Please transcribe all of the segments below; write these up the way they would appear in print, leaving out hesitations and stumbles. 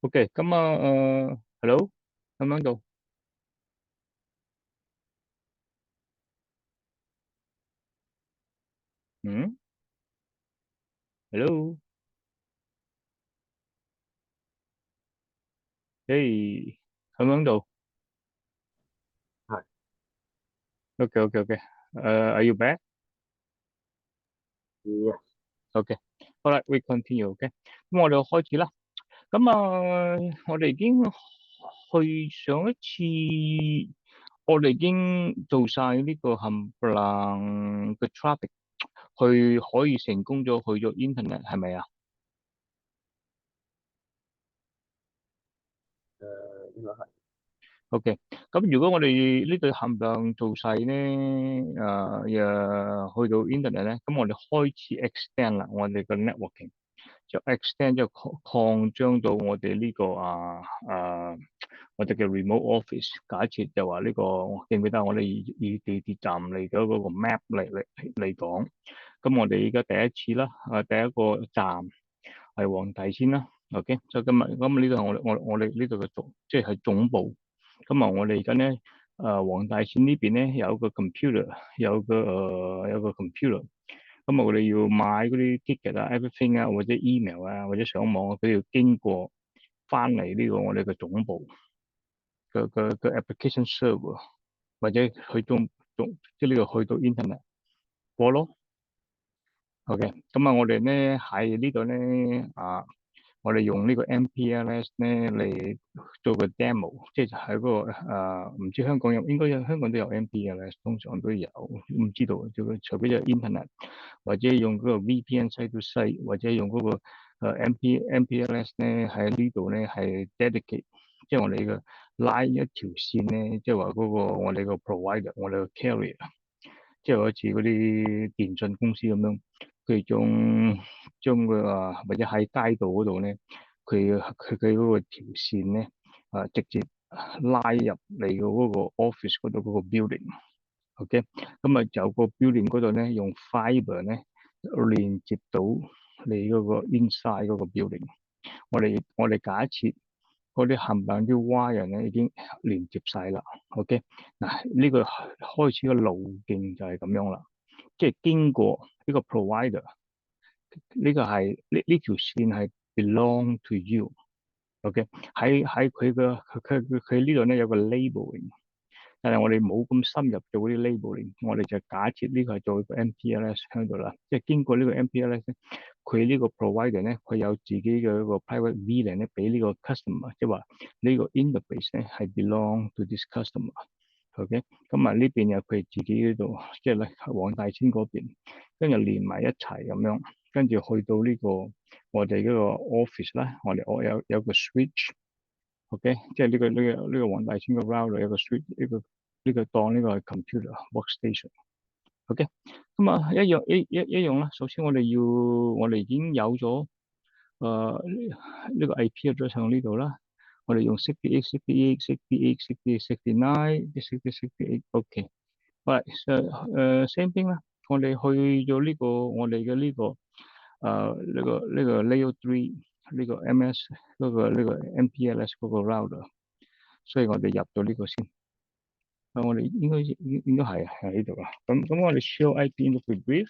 OK，咁hello，咁樣做，嗯，hello，誒，咁樣做係，，OK，OK，OK，are you back? 嗯 OK，alright，we continue，OK，咁我哋開始啦。咁我哋已經去上一次，我哋已經做晒呢個冚唪唥嘅 traffic，去可以成功咗去咗 internet 係咪啊？應該係。OK，咁如果我哋呢對冚唪唥做晒咧，去到 internet 咧，咁我哋開始 extend 啦，我哋個 networking 就 extend 就擴張到我哋呢個我哋嘅 remote office。假設就話呢個記唔記得我哋以地鐵站嚟咗嗰個 map 嚟講，咁我哋而家第一次啦，第一個站係黃大仙啦。OK，所以今日呢度係我哋呢度嘅即係總部。咁我哋而家咧，黃大仙呢邊咧有個 computer，有個 computer。咁我哋要買嗰啲 ticket 啊、everything 啊，或者 email 啊，或者上網啊，佢要經過翻嚟呢個我哋嘅總部嘅 application server，或者去即係呢個去到 internet 過咯。OK，咁我哋咧喺呢度咧我哋用呢個 MPLS 咧嚟做個 demo，即係喺嗰個唔知香港都有 MPLS，通常都有，唔知道除非就 internet 或者用嗰個 VPN site to site，或者用嗰個MPLS 咧喺呢度咧係 dedicate，即係我哋嘅拉一條線咧，即係話嗰個我哋個 provider，我哋個 carrier。即係好似嗰啲電信公司咁樣，佢將佢或者喺街道嗰度咧，佢嗰個條線咧直接拉入嚟嘅嗰個 office 嗰度嗰個 building，OK，咁就個 building 嗰度咧用 fiber 咧連接到你嗰個 inside 嗰個 building。我哋假設嗰啲冚唪唥啲 wire 咧已經連接晒啦，OK，嗱呢個開始嘅路徑就係咁樣啦，即係經過呢個 provider，呢個係呢條線係 belong to you，OK，喺佢呢度咧有個 labeling。但係我哋冇咁深入做啲 labeling，我哋就假設呢個係做個 MPLS 喺度啦，即係經過呢個 MPLS 咧，佢呢個 provider 咧，佢有自己嘅一個 private VLAN 咧，俾呢個 customer，即係話呢個 interface 咧係 belong to this customer，OK，咁呢邊有佢自己嗰度，即係咧黃大仙嗰邊，跟住連埋一齊咁樣，跟住去到呢個我哋嗰個 office 啦，我有個 switch。OK，即係呢個黃大仙個 router 一個 switch，呢個當呢個係 computer workstation。OK，咁一樣啦。首先我哋已經有咗呢個 IP address 喺呢度啦。我哋用68、68、68、68、69、68、OK。喂，same thing 啦。我哋去咗呢個我哋嘅呢個 layer three 呢個 MS 呢個 MPLS 嗰個 router。所以我哋入到呢個先。我哋應該係喺呢度啊。咁我哋 show IP interface brief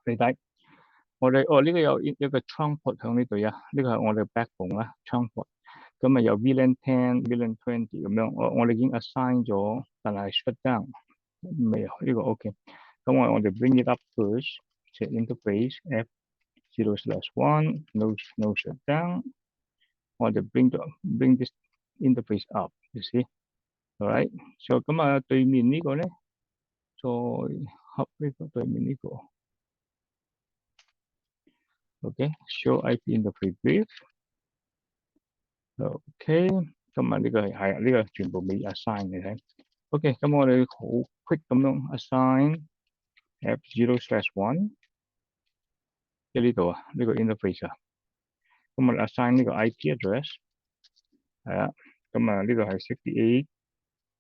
你睇，我哋呢個有個 trunk port 響呢度啊。呢個係我哋 backbone 啦，trunk port。咁有 VLAN 10、VLAN 20咁樣。我哋已經 assign 咗，但係 shut down 未有呢個 OK。咁我哋 bring it up first， set interface F0/1 no shut down。我哋 bring this interface up，you see。Alright，so 對面呢個咧，再合呢個對面呢個，OK，show IP interface brief，OK，呢個係呢個全部未 assign 你睇，OK，咁我哋好 quick 咁樣 assign F0/1，即係呢度啊，呢個 interface 啊，咁我哋 assign 呢個 IP address 係啊，呢個係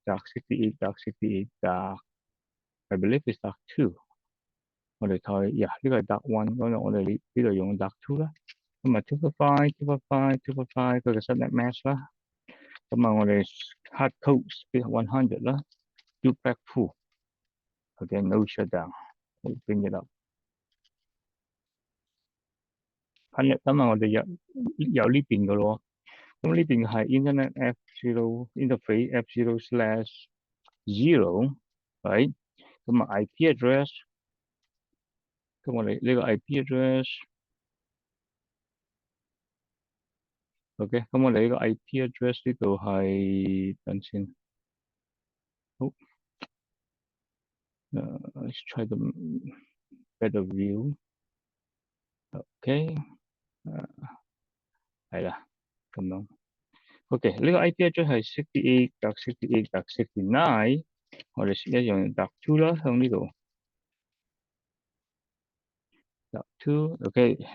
68.68.68.I believe is .2。我哋睇，呢個係 .1，咁我哋呢度用 .2 啦。咁啊255 佢嘅 subnet mask 啦。咁啊我哋 hard code speed 100啦 duplex full again no shutdown bring it up 咁啊我哋有呢邊嘅咯。咁呢邊係 internet F0 interface F0/0 right 咁啊 IP address 咁我哋呢個 IP address OK 咁我哋呢個 IP address 呢度係等先好let's try the better view OK 係啦咁樣OK 呢個 IP address 係68.68.69我哋一樣 .2 啦向呢度.2 OK 呢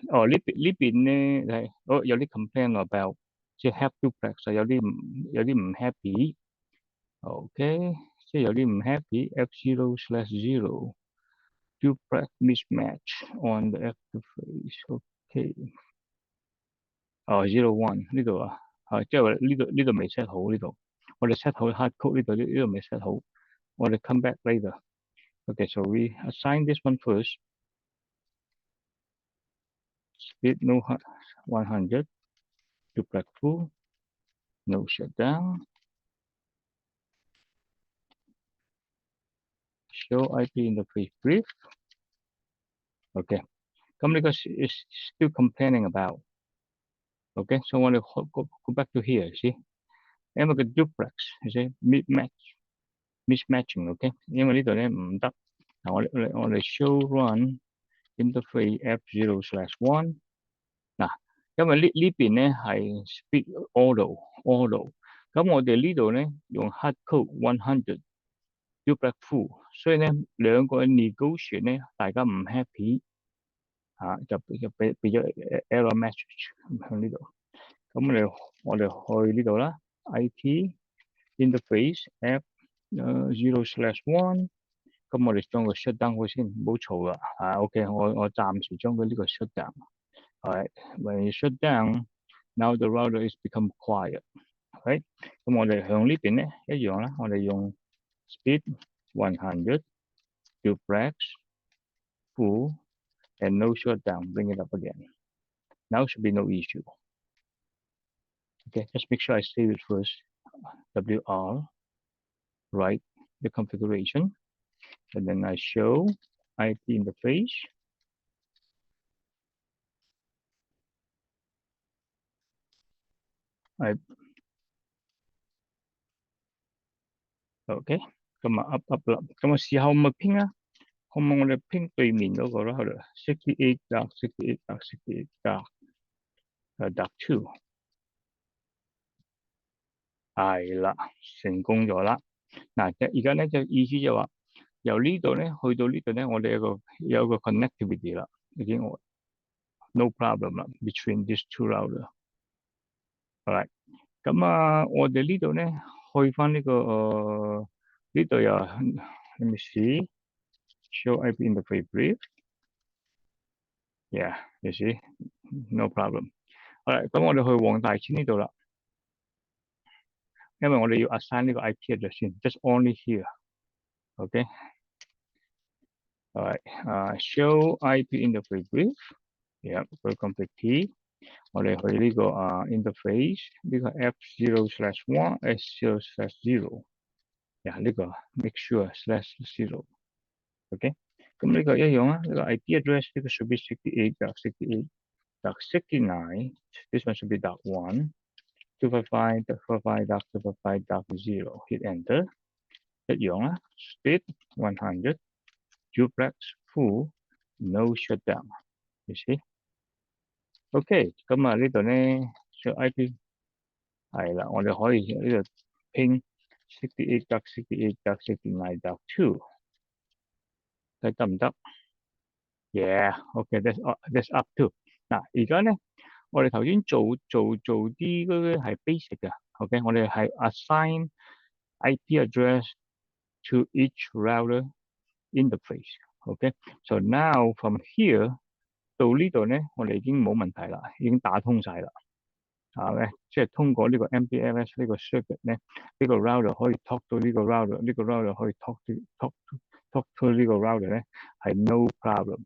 邊咧係有啲 complaint about 即係 help duplex 有啲唔 happy OK 即係有啲唔 happy F0/0 duplex mismatch on the active face OK 01呢度啊即係話呢度未 set 好呢度我哋 set 好 hard code 呢度未 set 好我哋 come back later OK so we assign this one first speed no 100 duplex full no shutdown show IP interface brief OK 咁呢個 is still complaining about OK so 我哋 go back to here see 因為個 duplex see mismatching OK 因為呢度咧唔得嗱我哋 show run interface F0/1嗱因為呢邊咧係 speed auto 咁我哋呢度咧用 hard code 100 duplex full 所以咧兩個 negotiate 咧大家唔 happy就俾咗 error message 向呢度咁我哋去呢度啦 IP interface F0/1咁我哋將個 shutdown 佢先唔好嘈啦OK 我暫時將佢呢個 shutdown alright when you shut down now the router is become quiet right 咁我哋向呢邊咧一樣啦我哋用 speed 100 duplex full and no shutdown bring it up again now should be no issue okay just make sure I save it first WR right the configuration and then I show IP interface OK 咁啊 up 啦咁啊試下可唔可以拼啊可唔可以我哋拼對面嗰個啦好啦68.68.68.2係啦成功咗啦嗱而家咧就意思就話由呢度咧去到呢度咧我哋有個 connectivity 啦已經no problem 啦 between these two router alright 咁我哋呢度咧去翻呢個呢度又 let me see show IP interface brief yeah you see no problem alright 咁我哋去黃大仙呢度啦因為我哋要 assign 呢個 IP address 先 just only here okay alright show IP interface brief yeah welcome to T 我哋去呢個interface 呢個 F0/1 S0/0 呢個 make sure /0 OK 咁呢個一樣呢個 IP address 呢個 should be 68.68.69 this one should be .1 255.255.255.0 hit enter 一樣speed 100 duplex full no shutdown you see OK 咁呢度咧 show IP 係啦我哋可以呢度拼 68.68.69.2 睇得唔得 Yeah OK that's up to 嗱而家咧我哋頭先做啲嗰啲係 basic 嘅 OK 我哋係 assign IP address to each router interface OK so now from here 到呢度咧，我哋已經冇問題啦，已經打通晒啦。嘅，即係通過呢個 MPLS 呢個 circuit 咧，呢個 router 可以 talk 到呢個 router，呢個 router 可以 talk to 呢個 router 咧，係 no problem。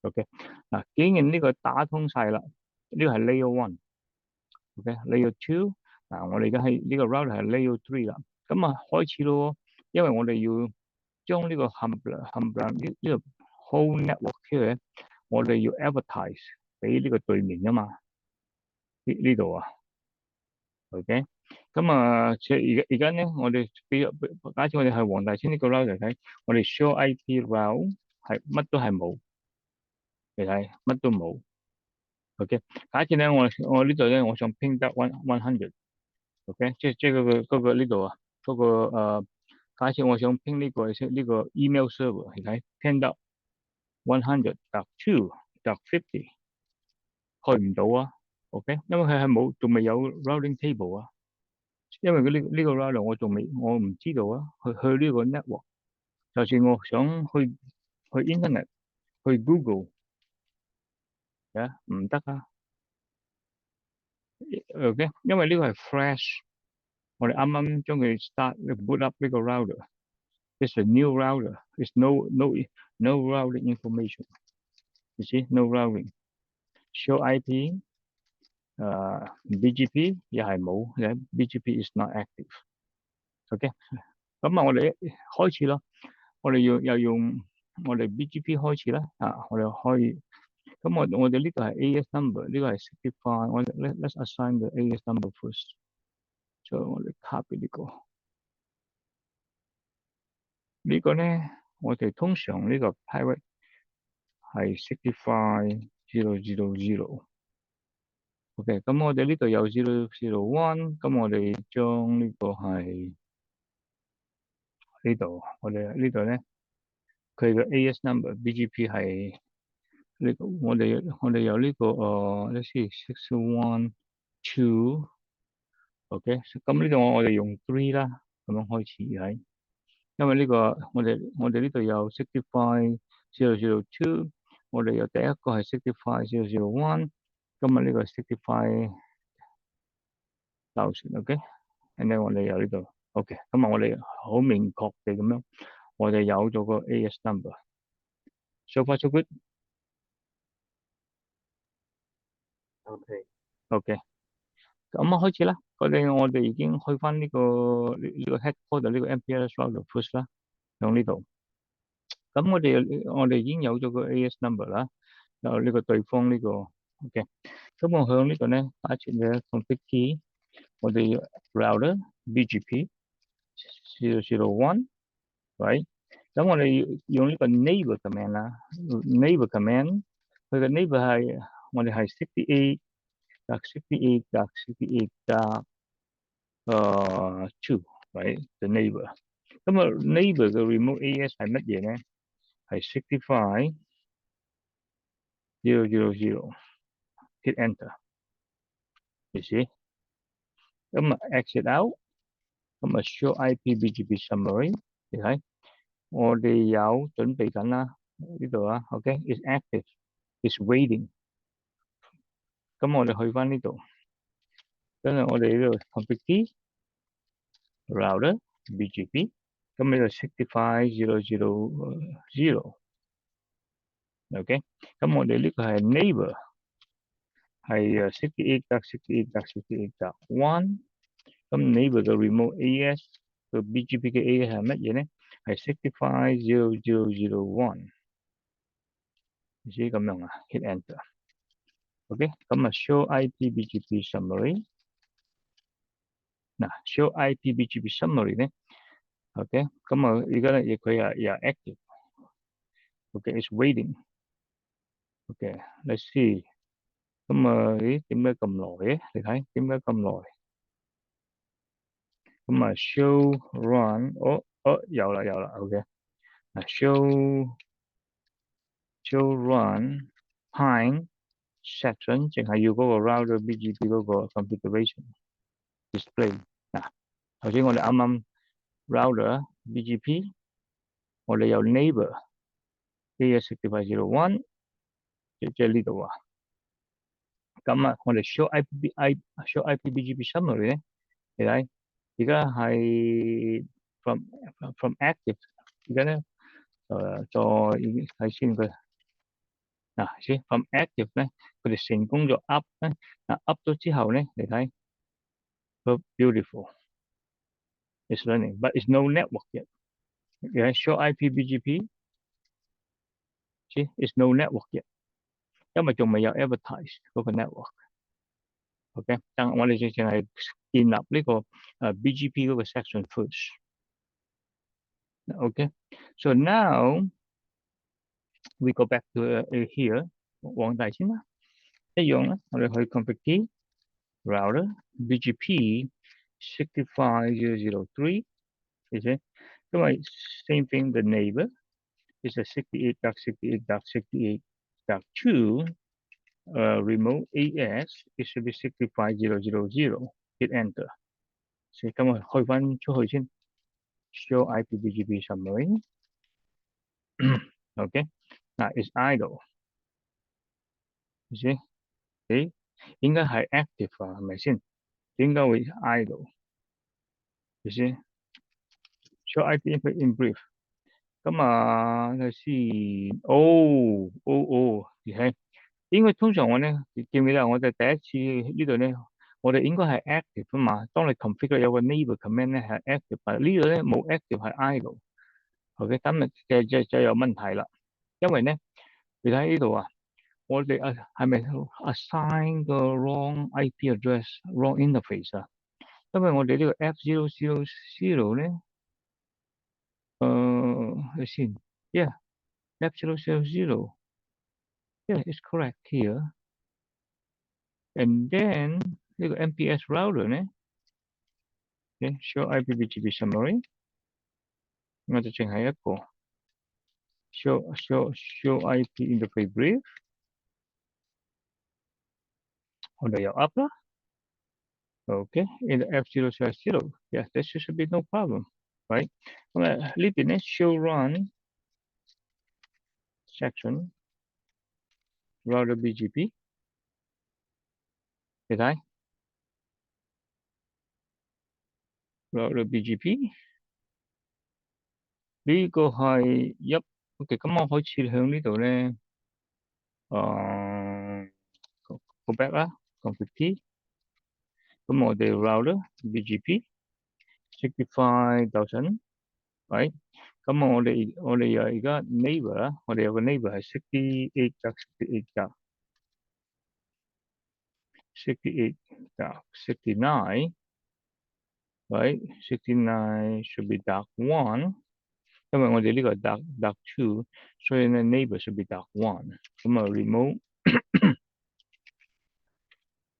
OK，嗱，既然呢個打通晒啦，呢個係 layer one。OK，layer two，嗱，我哋而家係呢個 router 係 layer three 啦，咁啊開始咯，因為我哋要將呢個冚唪唥呢個 whole network 咧，我哋要 advertise 俾呢個對面㗎嘛，呢度啊。OK，咁啊，即係而家咧，我哋假設我哋係黃大仙呢個 router 嚟睇，我哋 show IP route 係乜都係冇，你睇乜都冇。OK，假設咧我呢度咧，我想 ping 得 one hundred。OK，即係嗰個呢度啊，嗰個假設我想 ping 呢個 email server，你睇 ping 得 100.2.50，去唔到啊。OK，因為佢係冇，仲未有 routing table 啊。因為呢個 router 我唔知道啊，去呢個 network，就算我想去 internet 去 Google 唔得啊。OK，因為呢個係 fresh，我哋啱啱將佢 boot up 呢個 router，it's a new router，it's no routing information，you see no routing，show IP，BGP 又係冇，BGP is not active。OK，咁啊，我哋開始咯。我哋又用我哋 BGP 開始啦，我哋可以，咁我哋呢個係 AS number，呢個係65，我哋 let's assign the AS number first，所以我哋 copy 呢個咧，我哋通常呢個 pirate 係65.0.0.0，OK，咁我哋呢度有0.0.1，咁我哋將呢個係呢度，我哋呢度咧，佢嘅 AS number BGP 係。我哋有呢個let's see 612，OK，咁呢度我哋用3啦，咁樣開始係，因為呢個我哋呢度有65.0.0.2，我哋有第一個係65.0.0.1，今日呢個65,000，OK，and then 我哋有呢度 OK，咁啊我哋好明確地咁樣，我哋有咗個 AS number，so far so good。OK， OK，咁啊開始啦。我哋已經去翻呢個headquarter 呢個 MPLS router push 啦，響呢度。咁我哋已經有咗個 AS number 啦，有呢個對方呢個 OK。咁我向呢度咧，假設咧 config key，我哋 router BGP 0.0.1，right？咁我哋用呢個 neighbor command 啦，neighbor command，佢嘅 neighbor 係我哋係68.2，right？the neighbor。咁啊 neighbor 嘅 remote AS 係乜嘢咧？係65.0.0.0，hit enter，you see？咁啊 exit out，咁啊 show IP BGP summary，你睇我哋有準備緊啦，呢度啊 ，OK，is active，is waiting。咁我哋去翻呢度，跟住我哋呢度 config key router BGP，咁呢度65.0.0.0，OK，咁我哋呢個係 neighbor 係68.68.68.1，咁 neighbor 嘅 remote AS 個 BGP 嘅 AS 係乜嘢咧？係65.0.0.0.1，你知咁樣啊 ，hit enter。OK，咁啊 show IP BGP summary，嗱 show IP BGP summary 咧 ，OK，咁啊而家咧佢又 active，OK，is waiting，OK，let's see，咁啊咦點解咁耐嘅？你睇點解咁耐？咁啊 show run，有啦，OK，嗱 show run pine section 淨係要嗰個 router BGP 嗰個 configuration display。嗱，頭先我哋啱啱 router BGP，我哋有 neighbor AS65.0.1，即係呢度啊。咁啊，我哋 show IPBGP summary 咧，你睇而家係 from active，而家咧再睇先佢先 from active 咧，佢哋成功咗 up 咧，up 咗之後咧，你睇個 beautiful is running，but it's no network yet。show IPBGP， see it's no network yet， 因為仲未有 advertise 嗰個 network。OK， 但我哋淨係建立呢個BGP 嗰個 section first。OK， so now we go back to here， 黃大先啦，一樣啦，我哋去 config key router BGP 65.0.0.3， 因為 same thing the neighbor is a 68.68.68.2。remote AS it should be 65.0.0.0， hit enter。所以咁我開翻出去先 ，show IPBGP summary。OK， 嗱 is idle， 先，應該係 active 啊，係咪先？點解會 idle？ 先 show IP in brief。咁睇先，應該通常我咧記唔記得我哋第一次呢度咧，我哋應該係 active 啊嘛。當你 configure 有個 neighbor command 咧係 active， 但呢度咧冇 active 係 idle。OK， 咁就有問題啦。因為咧，你睇呢度啊，我哋係咪 assign 個 wrong IP address、wrong interface 啊？因為我哋呢個 F000 咧，睇先 ，yeah F000。Yeah, it's correct here. And then 呢個 MPS router 咧，show IPBGP summary， 我就淨係一個 show IP interface brief， 我哋又 up 啦。OK， in the F0/0， this should be no problem， right？ 咁呢邊咧 show run section router BGP， 你睇 router BGP 呢個係OK， 咁我開始向呢度咧，go back 啦 ，config key， 咁我哋 router BGP 65,000， right？ 咁我哋又而家 neighbor 啦，我哋有個 neighbor 係 68.69， right？ 69 should be .1， 因為我哋呢個係 .2， 所以咧 neighbor should be .1。咁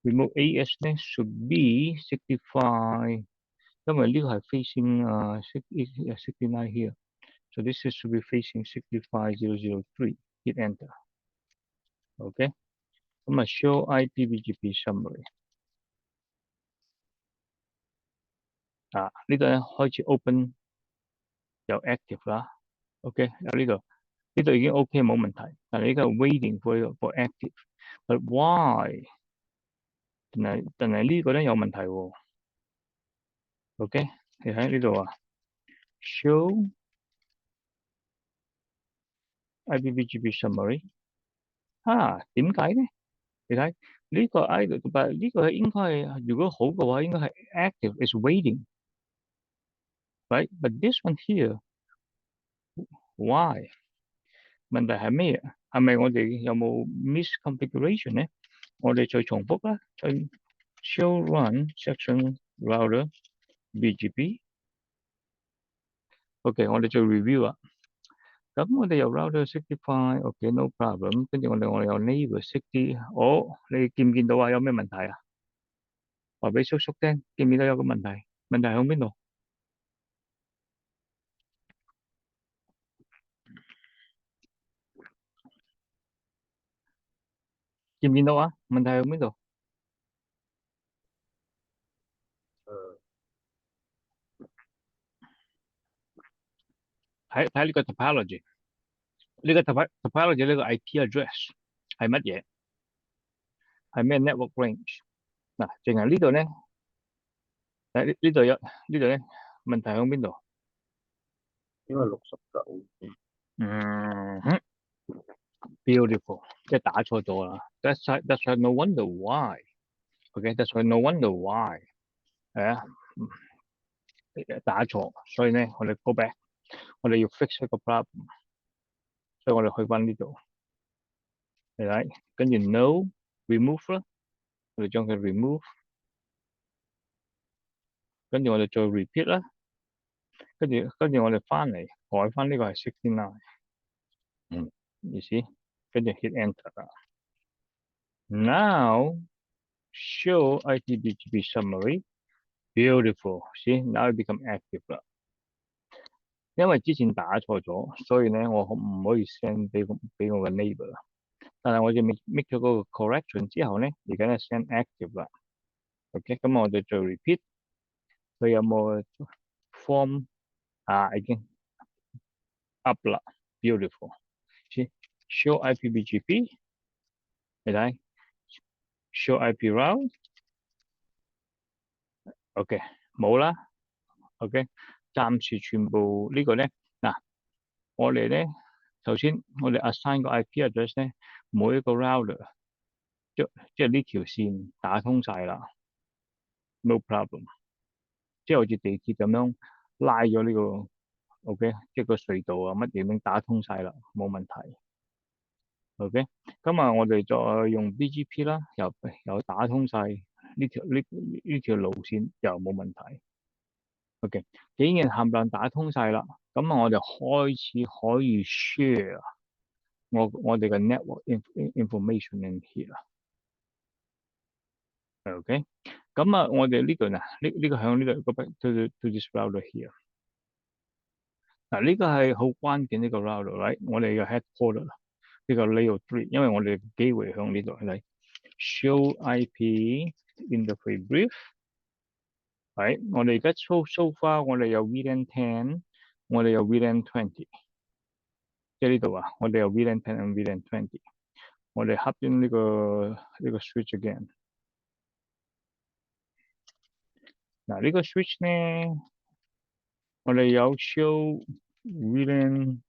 remote AS 咧 should be 65， 因為呢個係 facing 69 here， so this should be facing 65.0.0.3， hit enter。OK， 咁show IPBGP summary。呢度咧開始 open 有 active 啦。OK， 呢度已經 OK 冇問題，但係呢個 waiting for active，but why？ 但係呢個咧有問題喎。OK， 你睇呢度show IPBGP summary， 點解咧？你睇呢個 idle， 但係呢個應該係如果好嘅話，應該係 active is waiting，right？ But this one here why？ 問題係咩？係咪我哋有冇 misconfiguration 咧？我哋再重複啦，再 show run section router BGP。OK， 我哋再 review 啊。咁我哋有 router 65，OK no problem。跟住我哋有 neighbor 60，你見唔見到有咩問題啊？話俾叔叔聽，見唔見到有個問題？問題喺邊度？見唔見到啊？問題喺邊度？睇呢個 topology， 呢個 topology 呢個 IP address 係乜嘢？係咩 network range？嗱，淨係呢度咧，呢度咧問題喺邊度？因為69。Beautiful，即係打錯咗啦。That's why no wonder why。OK，that's why no wonder why。係啊，打錯，所以咧我哋 go back，我哋要 fix 一個 problem，所以我哋去翻呢度，係咪？跟住 no remove 啦，我哋將佢 remove，跟住我哋再 repeat 啦，跟住我哋翻嚟改翻呢個係69。意思，跟住 hit enter 啦。Now show IPBGP summary。Beautiful， see now it become active 啦。因為之前打錯咗，所以咧我唔可以 send 俾我嘅 neighbor。但係我哋 make 咗嗰個 correction 之後咧，而家咧 send active 啦。OK，咁我哋再 repeat，佢有冇 form 已經 up 啦。Beautiful， see show IPBGP， 你睇 show IP route。OK， 冇啦。OK， 暫時全部呢個咧，嗱，我哋咧頭先我哋 assign 個 IP address 咧，每一個 router 即係呢條線打通晒啦 ，no problem。即係好似地鐵咁樣拉咗呢個 OK， 即係個隧道啊乜嘢都打通晒啦，冇問題。OK， 咁啊我哋再用 BGP 啦，又打通晒呢條路線，又冇問題。OK， 既然冚唪唥打通晒啦，咁啊我哋開始可以 share 我哋嘅 network information in here。OK， 咁啊我哋呢度呢個響呢度 go back to this router here。嗱呢個係好關鍵呢個 router，right？ 我哋嘅 headquarter 呢個 layer 3，因為我哋機會響呢度係 show IP interface brief。係，我哋而家 so far 我哋有 VLAN 10，我哋有 VLAN 20，即係呢度啊，我哋有 VLAN 10 and VLAN 20，我哋合咗呢個 switch again。嗱呢個 switch 咧，我哋有 show VLAN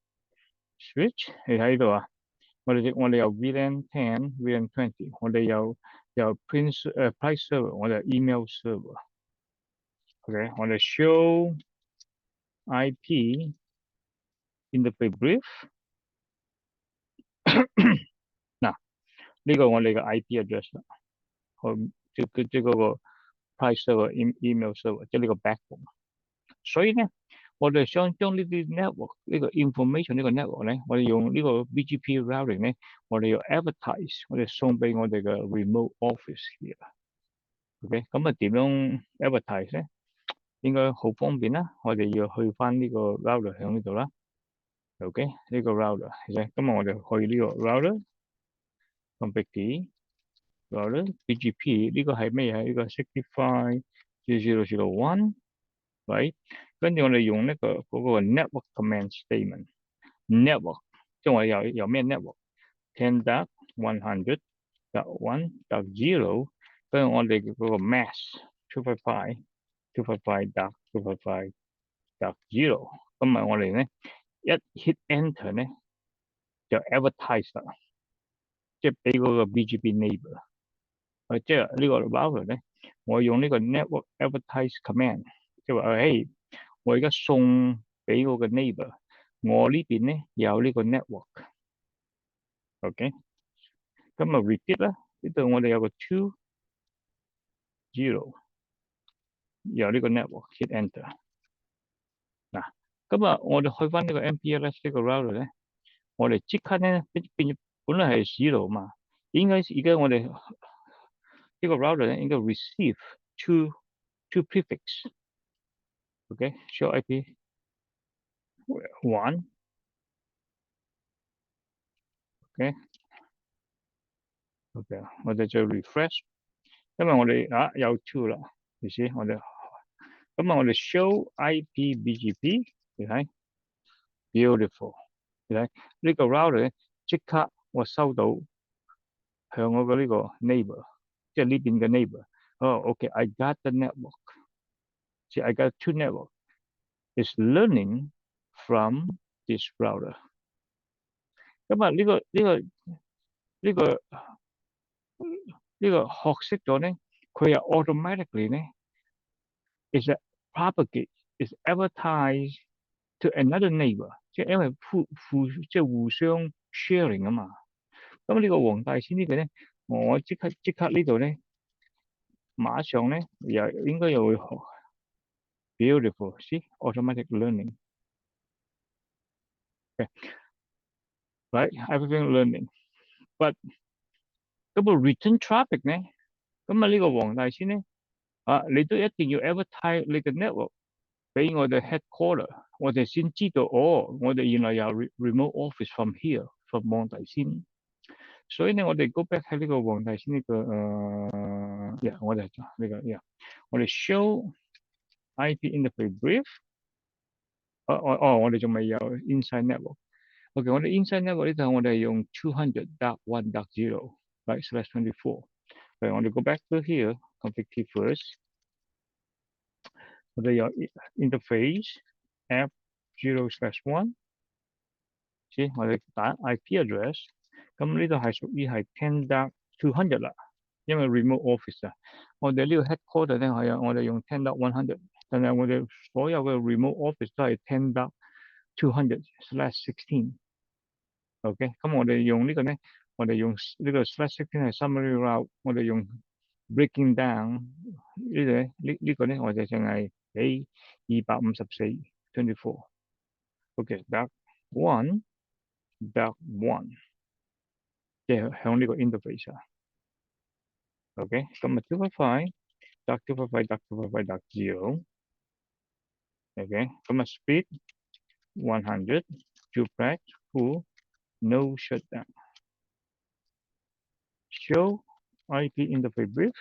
switch，你睇呢度啊，我哋有 VLAN 10、VLAN 20，我哋有price server， 我哋有 email server。OK， 我哋 show IP interface brief。嗱，呢個我哋嘅 IP address 啦，即係嗰個 price server、email server， 即係呢個 backbone。所以咧，我哋想將呢啲 network 呢個 information 呢個 network 咧，我哋用呢個 BGP routing 咧，我哋要 advertise， 我哋送俾我哋嘅 remote office 嘅。OK， 咁啊點樣 advertise 咧？應該好方便啦。我哋要去翻呢個 router 喺呢度啦。OK， 呢個 router， 咁啊我哋去呢個 router，config router BGP 呢個係咩嘢？呢個 65.0.0.1， right？ 跟住我哋用呢個嗰個 network command statement。network 即係我哋有咩 network？ 10.100.1.0， 跟住我哋嗰個 mask 255.255.255.0， 咁啊我哋咧一 hit enter 咧就 advertise 啦，即係俾嗰個 BGP neighbor。即係呢個 router 咧，我用呢個 network advertise command， 即係話嘿，我而家送俾我嘅 neighbor， 我呢邊咧有呢個 network。OK， 咁啊 repeat 啦，呢度我哋有個 20， 有呢個 network hit enter。嗱，咁啊我哋去翻呢個 MPLS 呢個 router 咧，我哋即刻咧變本來係0嘛，應該而家我哋呢個 router 咧應該 receive two prefix。OK， show IP 1。OK， 我哋再 refresh， 因為我哋有 two 啦，你知我哋咁啊，我哋 show IP BGP， 你睇 beautiful， 你睇呢個 router 咧即刻我收到向我嘅呢個 neighbor， 即係呢邊嘅 neighbor。OK，I got the network。See, I got two network. It's learning from this router。咁啊，呢個學識咗咧，佢又 automatically 咧 is a propagate is advertised to another neighbor， 即係因為即係互相 sharing 啊嘛。咁呢個黃大仙呢個咧，我即刻呢度咧，馬上咧應該又會學 beautiful，see automatic learning， okay. Right, everything learning，but 咁個 return traffic 咧，咁啊呢個黃大仙咧，你都一定要 advertise 你嘅 network 俾我哋 headquarter， 我哋先知道我哋原來有 remote office from here from 黃大仙。所以咧，我哋 go back 喺呢個黃大仙呢個我哋呢個我哋 show IP interface brief。我哋仲未有 inside network。OK， 我哋 inside network 呢度我哋用 200.1.0，right/24。我哋 go back to here config key first。我哋有 interface f0/1。先我哋打 IP address。咁呢度係屬於係 10.200 啦，因為 remote office 啊。我哋呢個 headquarter 咧我哋用 10.100， 但係我哋所有嘅 remote office 都係 10.200/16。OK， 咁我哋用呢個咧，我哋用呢個 /16 係 summary route， 我哋用 breaking down 呢個呢個咧，我哋淨係俾254.24。OK，.1.1。即係向呢個 interface 啊。OK， 咁啊 255.255.0。OK， 咁啊 speed 100 duplex full no shutdown。show IP interface brief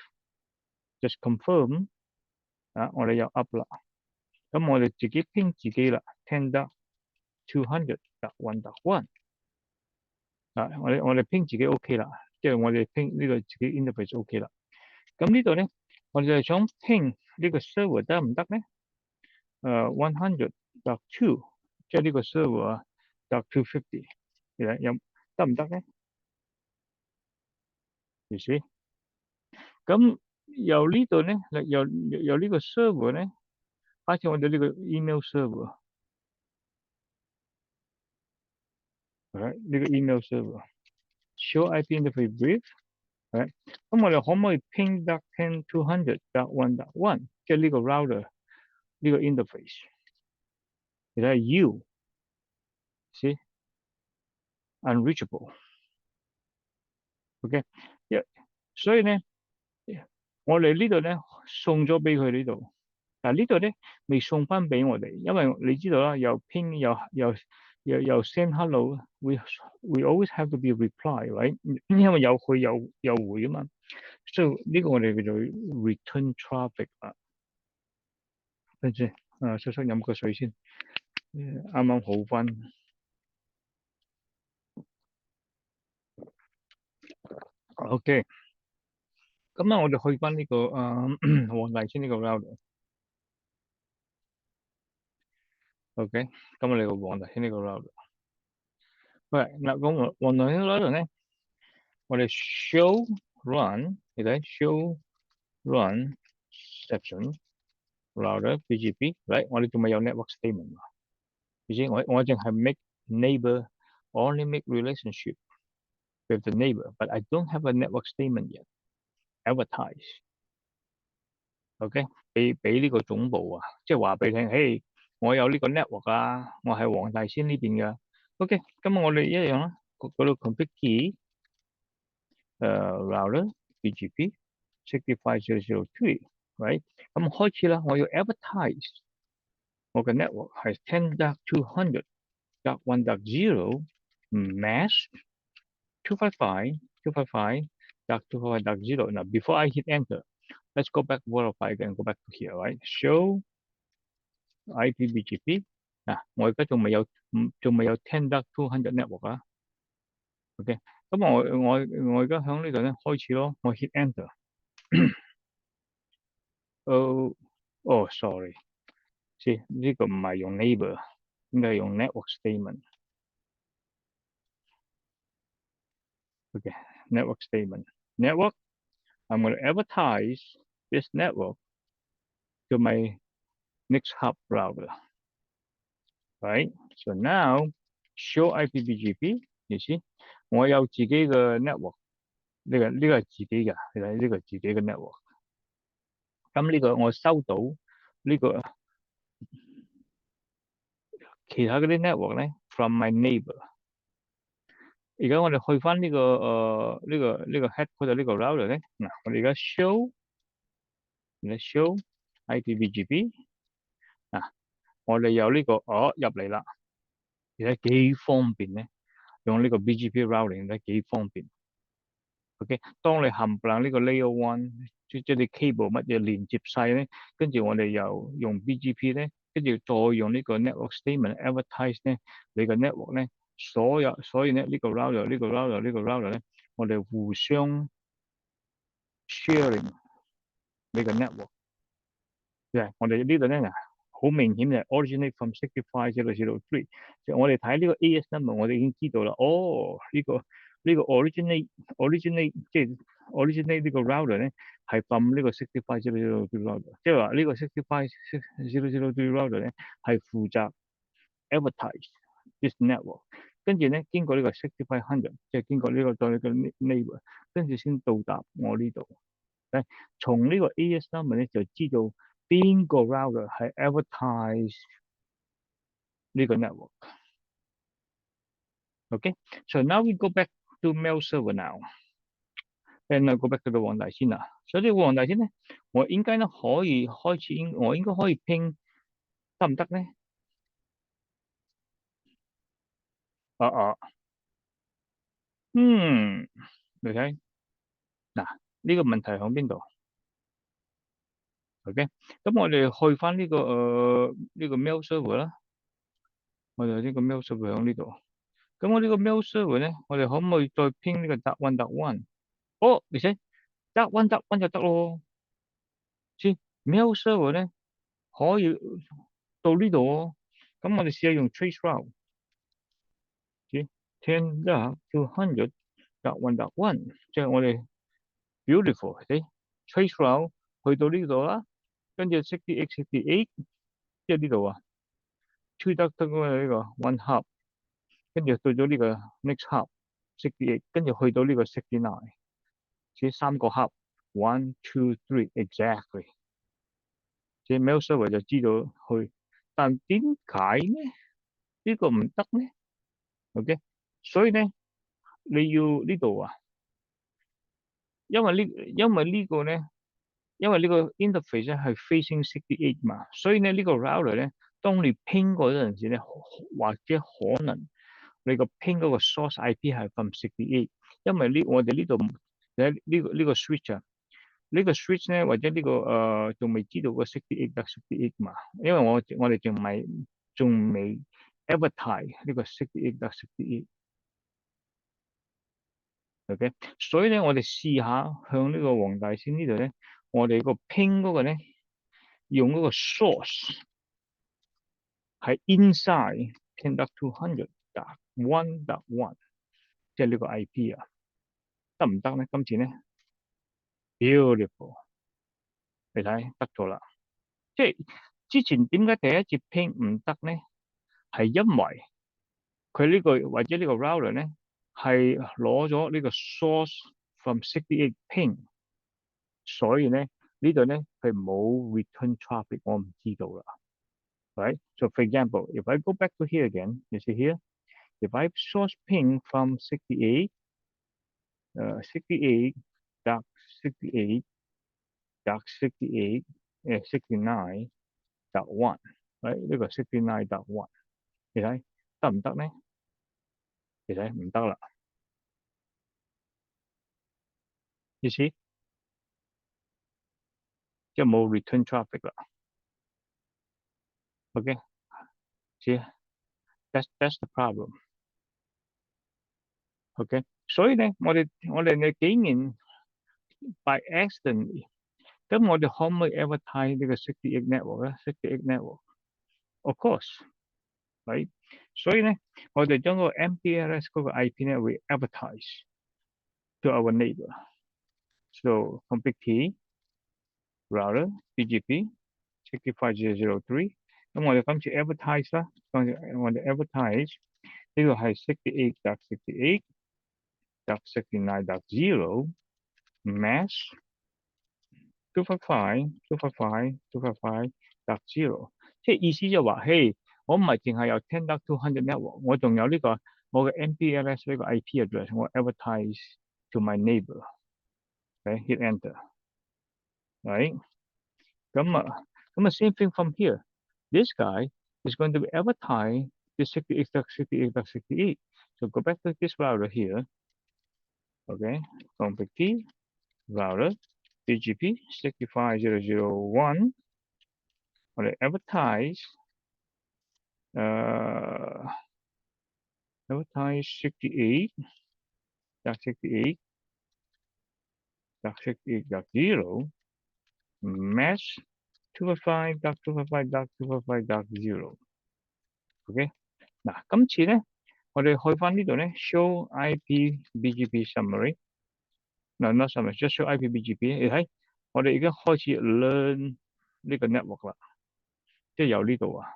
just confirm 我哋有 up 啦。咁我哋自己拼自己啦 10.200.1.1。我哋拼自己 OK 啦，即係我哋拼呢個自己 interface OK 啦。咁呢度咧，我哋就係想拼呢個 server 得唔得咧？100.2， 即係呢個 server .250， 有得唔得咧？你試。咁由呢度咧，由呢個 server 咧，開始我哋呢個 email server， 呢個 email server show IP interface brief。咁我哋可唔可以拼得 10.200.1.1， 即係呢個 router 呢個 interface？ 其實係 see unreachable。OK， 所以咧，我哋呢度咧送咗俾佢呢度，但係呢度咧未送翻俾我哋，因為你知道啦，又 ping 又 send hello，we always have to be reply，right？ 因為有去有回啊嘛，所以呢個我哋叫做 return traffic 啦。等陣細細飲個水先，啱啱好翻。OK， 咁我哋去翻呢個黃大仙呢個 router。OK， 咁我哋個黃大仙呢個 router。喂，嗱，咁黃大仙 router 咧，我哋 show run， 你睇 show run section router BGP，right？ 我哋仲未有 network statement 嘛？而且我淨係 make neighbor only make relationship with the neighbor，but I don't have a network statement yet advertise。OK， 俾呢個總部啊，即係話俾你聽，嘿，我有呢個 network 啊，我係黃大仙呢邊㗎。OK， 咁我哋一樣啦，嗰度 config key router BGP 65.0.0.3，right？ 咁開始啦，我要 advertise 我嘅 network 係 10.200.1.0 mask 255.255.0。 Now before I hit enter, let's go back verify again, go back to here, right? Show IP BGP。 我而家仲未有 10.200 network 啊。OK，咁我而家響呢度咧開始咯，我 hit enter。哦sorry，先呢個唔係用 neighbor，應該係用 network statement。network statement. Network, I'm going to advertise this network to my next hub router. Right? So now, show IPBGP, you see? 我有自己嘅 network，呢個係自己嘅，你睇呢個自己嘅 network。咁呢個我收到呢個其他嗰啲 network 咧 from my neighbor。而家我哋去翻呢個headquarter 呢個 router 咧，嗱我哋而家 show IPBGP 嗱，我哋有呢個入嚟啦，而且幾方便咧，用呢個 BGP routing 咧幾方便。OK， 當你冚唪唥呢個 layer one， 即係啲 cable 乜嘢連接晒咧，跟住我哋又用 BGP 咧，跟住再用呢個 network statement advertise 咧，你個 network 咧，所以咧呢個 router 咧，我哋互相 sharing 呢個 network。我哋呢度咧好明顯嘅 originate from 65.0.0.3，就我哋睇呢個 AS number， 我哋已經知道啦。呢個 originate 即係 originate 呢個 router 咧係 from 呢個65.0.0.3 router， 即係話呢個65.0.0.3 router 咧係負責 advertise this network， 跟住咧經過呢個6500，即係經過呢個對呢個 neighbor， 跟住先到達我呢度。從呢個 AS number 咧就知道邊個 router 係 advertise 呢個 network。Okay, so now we go back to mail server now, and I go back to the 黃大仙啦。所以呢個黃大仙咧，我應該咧可以開始，我應該可以拼得唔得咧？你睇嗱，呢個問題喺邊度 ？OK， 咁我哋去翻呢個mail server 啦。我哋呢個 mail server 喺呢度。咁我呢個 mail server 咧，我哋可唔可以再拼呢個 .1.1？ 而且 .1.1 就得咯。先 mail server 咧可以到呢度喎。咁我哋試下用 trace route， 先 10.200.1.1， 即係我哋 beautiful， trace route 去到呢度啦，跟住68，即係呢度啊 ，2 得呢個 one hub， 跟住到咗呢個 next hub 68，跟住去到呢個69，即係3個 hub，1 2 3 exactly。即係 mail server 就知道去，但點解咧？呢個唔得咧 ？OK， 所以咧你要呢度啊，因為呢個咧，因為呢個 interface 咧係 facing 68嘛，所以咧呢個 router 咧，當你拼嗰陣時咧，或者可能你個拼嗰個 source IP 係 from 68，因為我哋呢度呢個 switch 啊。呢個 switch 咧，或者呢個仲未知道個68嘛，因為我哋仲未 advertise 呢個68。OK， 所以咧我哋試下向呢個黃大仙呢度咧，我哋個拼嗰個咧，用嗰個 source 係 inside 10.200.1.1， 即係呢個 IP 啊，得唔得咧？今次咧 beautiful， 你睇得咗啦。即係之前點解第一節拼唔得咧？係因為佢呢個或者呢個 router 咧係攞咗呢個 source from 68 ping， 所以咧呢度咧佢冇 return traffic， 我唔知道啦。Right? So for example, if I go back to here again, you see here, if I source ping from 68, 69.1， right? 呢個 69.1， 你睇得唔得咧？你睇唔得啦。You see， 即係冇 return traffic 啦。Okay， see，that's the problem。Okay，所以咧，我哋竟然 by accident，咁我哋可唔可以 advertise 呢個68 network 咧？68 network，of course，right？所以咧，我哋將個 MPLS 嗰個 IP 咧會 advertise to our neighbor。So config key router BGP 65.0.0.3。咁我哋今次 advertise 啦，我哋 advertise 呢個係 68.68.69.0 mask 255.255.255.0，即係意思就話，嘿，我唔係淨係有10.200 network，我仲有呢個我嘅 MPLS 呢個 IP address，我 advertise to my neighbor。Okay, hit enter。Right？咁啊 same thing from here. This guy is going to be advertised to 68.68.68. So go back to this router here. Okay, config key router BGP 65.0.0.1. 我哋 advertise advertise 68.68.68.0 mesh 255.255.255.0。OK， 嗱，今次咧，我哋去翻呢度咧 ，show IP BGP summary。嗱，not summary，just show IP BGP。你睇，我哋已經開始 learn 呢個 network 啦，即係由呢度啊。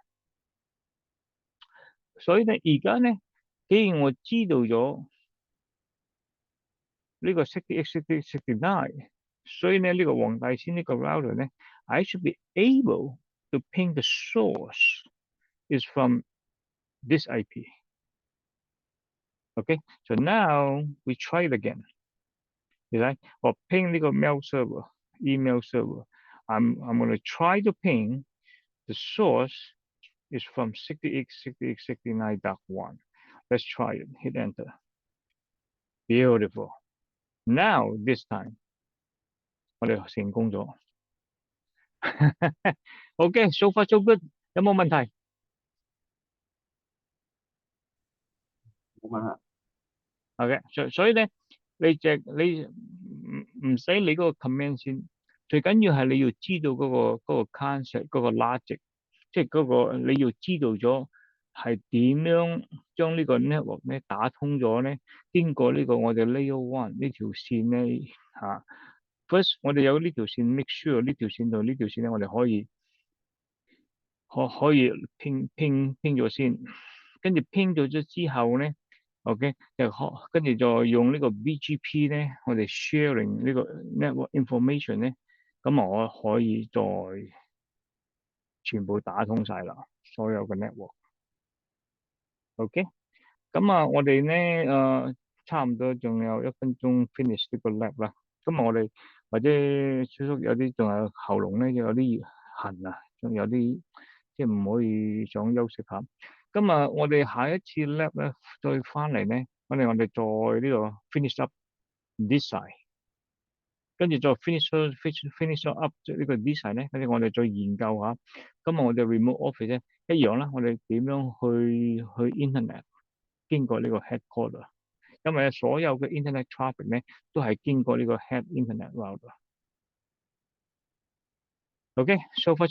所以咧，而家咧，既然我知道咗呢個 68.68.69，所以咧呢個黃大仙呢個 router 咧 ，I should be able to ping the source is from this IP. Okay, so now we try it again. 你睇，我 ping 呢個 mail server, email server. I'm going to try to ping the source is from 68.68.69.1. Let's try it. Hit enter. Beautiful. Now this time 我哋成功咗。OK, so far so good。有冇問題？冇問題。OK，所以咧，你唔使理嗰個 command 先，最緊要係你要知道嗰個 concept 嗰個 logic，即係嗰個你要知道咗係點樣將呢個 network 咧打通咗咧，經過呢個我哋 layer one 呢條線咧嚇。First 我哋有呢條線 make sure 呢條線同呢條線咧，我哋可以拼咗先，跟住拼咗之後咧。OK， 跟住再用呢個 BGP 咧，我哋 sharing 呢個 network information 咧，咁我可以再全部打通晒啦，所有嘅 network。OK， 咁啊，我哋咧差唔多仲有1分鐘 finish 呢個 lab 啦。咁我哋或者叔叔有啲仲有喉嚨咧，有啲痕啊，仲有啲即係唔可以想休息下。咁啊，我哋下一次 lab 咧再翻嚟咧，我哋再呢度 finish up this side， 跟住再 finish up 呢個 this side 咧，跟住我哋再研究下。今日我哋 remote office 咧一樣啦，我哋點樣去 internet 經過呢個 headquarter， 因為所有嘅 internet traffic 咧都係經過呢個 head internet router。OK，so far